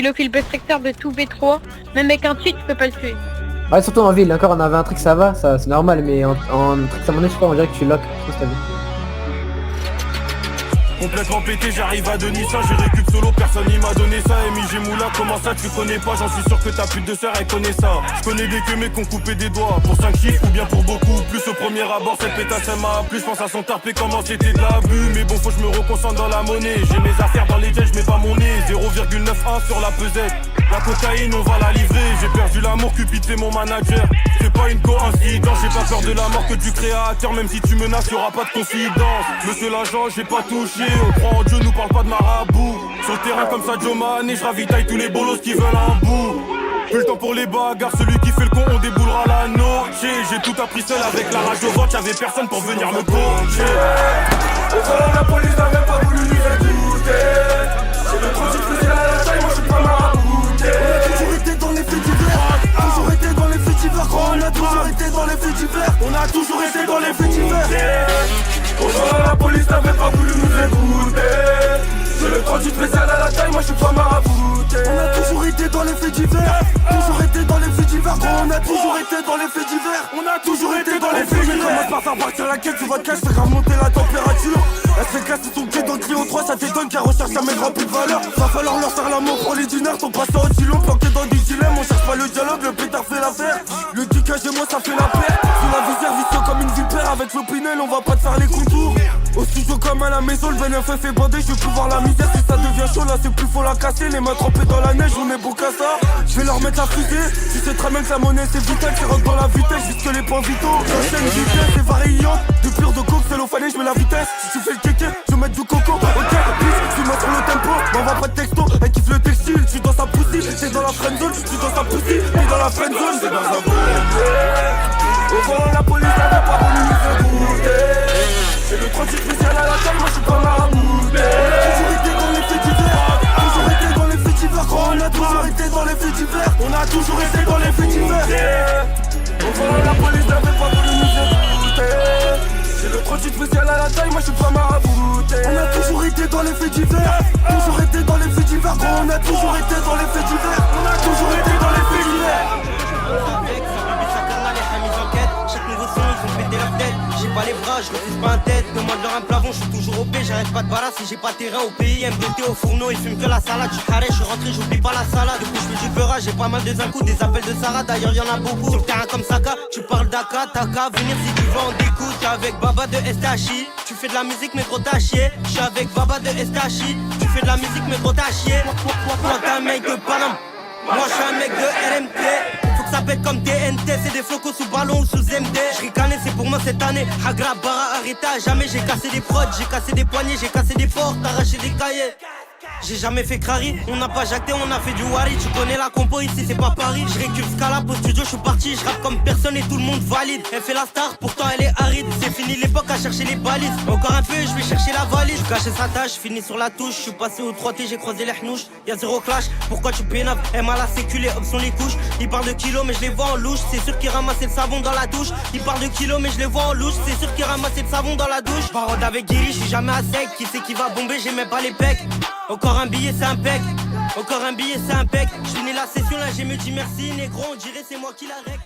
il est au fil secteur de tout B3. Même avec un tweet, tu peux pas le tuer. Ouais, surtout en ville, encore on avait un truc, ça va, ça c'est normal, mais en truc ça m'en est, je sais pas, on dirait que tu lock. Je sais pas si t'as vu. Complètement pété, j'arrive à Denissa, j'ai récup solo, personne n'y m'a donné ça. MIG Moula, comment ça tu connais pas? J'en suis sûr que ta pute de sœur elle connaît ça. Je connais des que mecs qui ont coupé des doigts pour 5 chiffres ou bien pour beaucoup. Plus au premier abord, cette pétasse elle m'a plu. Je pense à son tarpé comment c'était de l'abus. Mais bon, faut que je me reconcentre dans la monnaie. J'ai mes affaires dans les jets, je mets pas mon nez. 0,91 sur la pesette. La cocaïne, on va la livrer. J'ai perdu l'amour, Cupid c'est mon manager. C'est pas une coïncidence, j'ai pas peur de la mort que du créateur. Même si tu menaces, y'aura pas de confidence. Monsieur l'agent, j'ai pas touché. On croit en Dieu, nous parle pas de marabout. Sur le terrain comme ça, Joe Mané, je ravitaille tous les bolos qui veulent un bout. Plus le temps pour les bagarres, celui qui fait le con, on déboulera la noche. J'ai tout appris seul avec la rage au vote, y'avait personne pour venir me coacher. Au volant, la police n'avait pas voulu nous écouter. C'est le transit que c'est la taille, moi je suis pas marabouté. On a toujours été dans les faits divers. Toujours été dans les faits divers. On a toujours été dans les faits divers. On a toujours été dans les faits divers. Au volant, la police n'avait pas voulu nous écouter. C'est le transit spécial à la taille, moi je suis pas marabouté. On a toujours été dans les faits divers. Toujours été dans les faits divers. On a toujours été dans les faits divers. On a toujours été dans les faits divers. Commence par faire partir la quête, tu vas te cacher, faire remonter la température. Elle se fait casser son pied dans le Clio 3, ça t'étonne qu'elle recherche jamais rempli de valeur. Va falloir leur faire l'amour pour les dinars, ton passant aussi long, planqué dans des dilemmes. On cherche pas le dialogue, le pétard fait l'affaire. Le kickage et moi ça fait la paire. Sous la visière, vicieux comme une vipère. Avec l'opinel, on va pas te faire les contours. Au studio comme à la maison, le vénin fait bander. Je veux plus voir la misère, si ça devient chaud là c'est plus faut la casser. Les mains trempées dans la neige, on est beau qu'à ça. Je vais leur mettre la fusée. Tu sais très bien que la monnaie c'est vital, c'est rentre dans la vitesse jusque les points vitaux. J'enchaîne vitesse et variante. Du pur de coke, cellophané, je mets la vitesse. Si tu fais le kéké, je vais mettre du coco. Ok, bitch, tu m'as sur le tempo. M'envoie pas de texto, elle kiffe le textile. Tu dans sa poussie, t'es dans la friendzone. Tu dans sa poussie, t'es dans la friendzone. C'est dans un au volant, la police n'avait pas voulu nous écouter. C'est le transit spécial à la taille, moi je suis pas marabouté. Toujours été dans les faits divers. Toujours été dans les faits divers. On a toujours été dans les faits divers. On a toujours été dans les faits divers. Au volant, la police n'avait pas voulu nous écouter. C'est le transit spécial à la taille, moi je suis pas marabouté. On a toujours été dans les faits divers. Toujours été dans les faits divers. On a toujours été dans les faits divers. On a toujours été dans les faits divers. Chaque nouveau son, ils ont pété leur tête. J'ai pas les bras, je refuse pas un tête. Demande-leur un plafond, je suis toujours OP. J'arrête pas de barra si j'ai pas terrain au pays. MDT au fourneau, ils fument que la salade. Je carré, je suis rentré, j'oublie pas la salade. Depuis je fais du beurrage, j'ai pas mal de coups. Des appels de Sarah, d'ailleurs y'en a beaucoup. Sur le terrain comme Saka, tu parles d'Aka, Taka. Venir si tu veux en découte. J'suis avec Baba de STHI. Tu fais de la musique mais gros t'as chier. J'suis avec Baba de STHI. Tu fais de la musique mais gros t'as chier. Moi t'es un mec de Paname. Moi j'suis un mec de RMT. Ça pète comme TNT, c'est des flocos sous ballon ou sous MD. J'ricanais, c'est pour moi cette année. Hagra, Bara, arrêtez à jamais. J'ai cassé des prods, j'ai cassé des poignets, j'ai cassé des portes, arraché des cahiers. J'ai jamais fait crari, on n'a pas jacté, on a fait du wari. Tu connais la compo ici, c'est pas Paris. Je récupère Scala au studio, je suis parti. Je rappe comme personne et tout le monde valide. Elle fait la star, pourtant elle est aride. C'est fini l'époque à chercher les balises. Encore un peu, je vais chercher la valise. Je cachais sa tâche, finis sur la touche. Je suis passé au 3T, j'ai croisé les hnouches. Y'a zéro clash, pourquoi tu pénaves? Elle m'a la sécu, les hops sont les couches. Ils parlent de kilos, mais je les vois en louche. C'est sûr qu'ils ramassaient le savon dans la douche. Ils parlent de kilos, mais je les vois en louche. C'est sûr qu'ils ramassaient le savon dans la douche. Parole avec Guiri, je suis jamais à sec. Qui c'est qui va bomber, j'ai même pas les pecs. Encore un billet, c'est un pec. Encore un billet, c'est un pec. Je finis la session là, j'ai me dit merci, négro. On dirait c'est moi qui la règle.